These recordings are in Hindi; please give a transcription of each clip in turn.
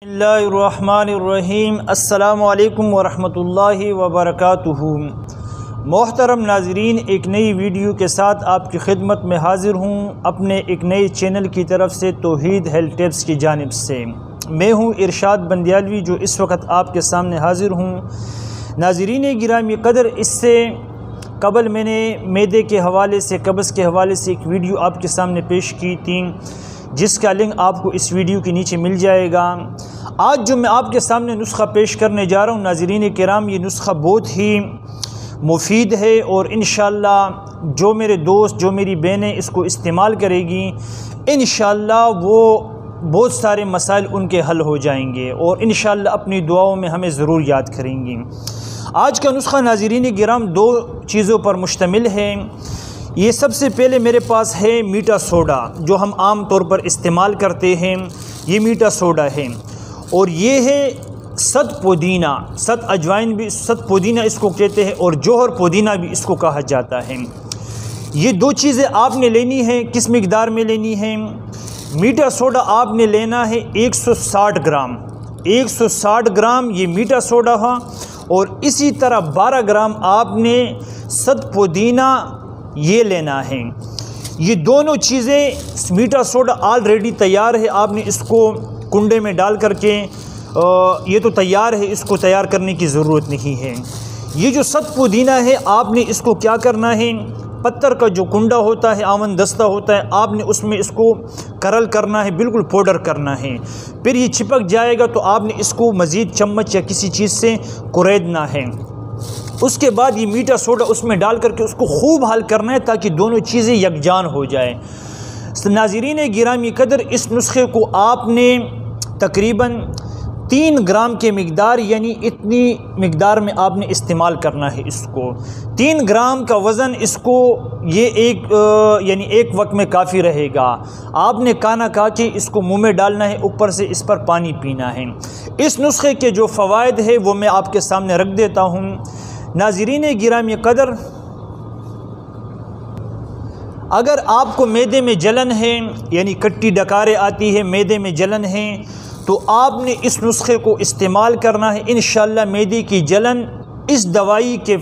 बिस्मिल्लाहिर्रहमानिर्रहीम। अस्सलामु अलैकुम वरहमतुल्लाहि वबरकातुहू। मोहतरम नाज़रीन, एक नई वीडियो के साथ आपकी खिदमत में हाज़िर हूँ अपने एक नए चैनल की तरफ से, तौहीद हेल्थ टिप्स की जानिब से। मैं हूँ इरशाद बंदियालवी, जो इस वक्त आपके सामने हाज़िर हूँ। नाज़रीन गिरामी कदर, इससे कबल मैंने मैदे के हवाले से, कब्ज़ के हवाले से एक वीडियो आपके सामने पेश की थी, जिसका लिंक आपको इस वीडियो के नीचे मिल जाएगा। आज जो मैं आपके सामने नुस्खा पेश करने जा रहा हूँ नाज़रीन किराम, ये नुस्खा बहुत ही मुफीद है और इंशाअल्लाह जो मेरे दोस्त, जो मेरी बहनें इसको इस्तेमाल करेगी, इंशाअल्लाह वो बहुत सारे मसाइल उनके हल हो जाएंगे और इंशाअल्लाह अपनी दुआओं में हमें ज़रूर याद करेंगी। आज का नुस्खा नाज़रीन गिराम दो चीज़ों पर मुश्तमिल है। ये सबसे पहले मेरे पास है मीठा सोडा, जो हम आम तौर पर इस्तेमाल करते हैं। ये मीठा सोडा है और ये है सत पुदीना, सत अजवाइन भी, सत पुदीना इसको कहते हैं और जौहर पुदीना भी इसको कहा जाता है। ये दो चीज़ें आपने लेनी है। किस मिकदार में लेनी है? मीठा सोडा आपने लेना है 160 ग्राम, 160 ग्राम ये मीठा सोडा है। और इसी तरह 12 ग्राम आपने सत पुदीना ये लेना है। ये दोनों चीज़ें, मीठा सोडा ऑलरेडी तैयार है, आपने इसको कुंडे में डाल करके ये तो तैयार है, इसको तैयार करने की ज़रूरत नहीं है। ये जो सत पुदीना है, आपने इसको क्या करना है, पत्थर का जो कुंडा होता है, आवन दस्ता होता है, आपने उसमें इसको करल करना है, बिल्कुल पाउडर करना है। फिर ये चिपक जाएगा तो आपने इसको मज़ीद चम्मच या किसी चीज़ से कुरेदना है। उसके बाद ये मीठा सोडा उसमें डाल करके उसको खूब हल करना है, ताकि दोनों चीज़ें यकजान हो जाए। नाज़रीन गिरामी कदर, इस नुस्खे को आपने तकरीबन 3 ग्राम के मिकदार, यानी इतनी मिकदार में आपने इस्तेमाल करना है इसको। 3 ग्राम का वज़न इसको, ये यानी एक वक्त में काफ़ी रहेगा। आपने खाना खा के इसको मुँह में डालना है, ऊपर से इस पर पानी पीना है। इस नुस्खे के जो फ़वाइद है वो मैं आपके सामने रख देता हूँ। नाज़रीन गिरामी कदर, अगर आपको मैदे में जलन है, यानी कट्टी डकारें आती है, मैदे में जलन है, तो आपने इस नुस्खे को इस्तेमाल करना है। इंशाअल्लाह मैदे की जलन इस दवाई के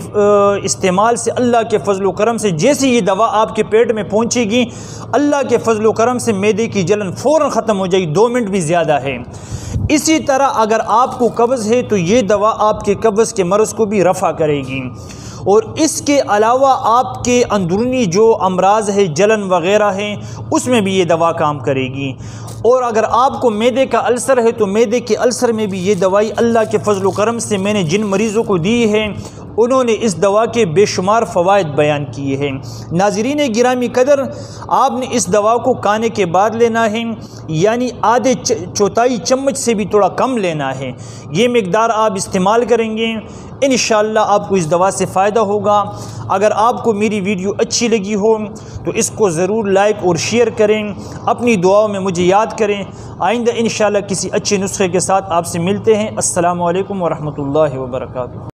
इस्तेमाल से, अल्लाह के फजल व करम से, जैसे ये दवा आपके पेट में पहुंचेगी, अल्लाह के फजल व करम से मैदे की जलन फ़ौरन ख़त्म हो जाएगी, 2 मिनट भी ज़्यादा है। इसी तरह अगर आपको कब्ज़ है तो ये दवा आपके कब्ज़ के मर्ज़ को भी रफ़ा करेगी। और इसके अलावा आपके अंदरूनी जो अमराज है, जलन वग़ैरह है, उसमें भी ये दवा काम करेगी। और अगर आपको मैदे का अल्सर है तो मैदे के अल्सर में भी ये दवाई, अल्लाह के फजल व करम से मैंने जिन मरीज़ों को दी है, उन्होंने इस दवा के बेशुमार फ़वाइद बयान किए हैं। नाज़रीन गिरामी कदर, आपने इस दवा को खाने के बाद लेना है, यानी आधे चौथाई चम्मच से भी थोड़ा कम लेना है। ये मिकदार आप इस्तेमाल करेंगे, इंशाअल्लाह आपको इस दवा से फ़ायदा होगा। अगर आपको मेरी वीडियो अच्छी लगी हो तो इसको ज़रूर लाइक और शेयर करें, अपनी दुआओं में मुझे याद करें। आइंदा इंशाअल्लाह किसी अच्छे नुस्खे के साथ आपसे मिलते हैं। अस्सलामु अलैकुम वरहमतुल्लाहि वबरकातुहू।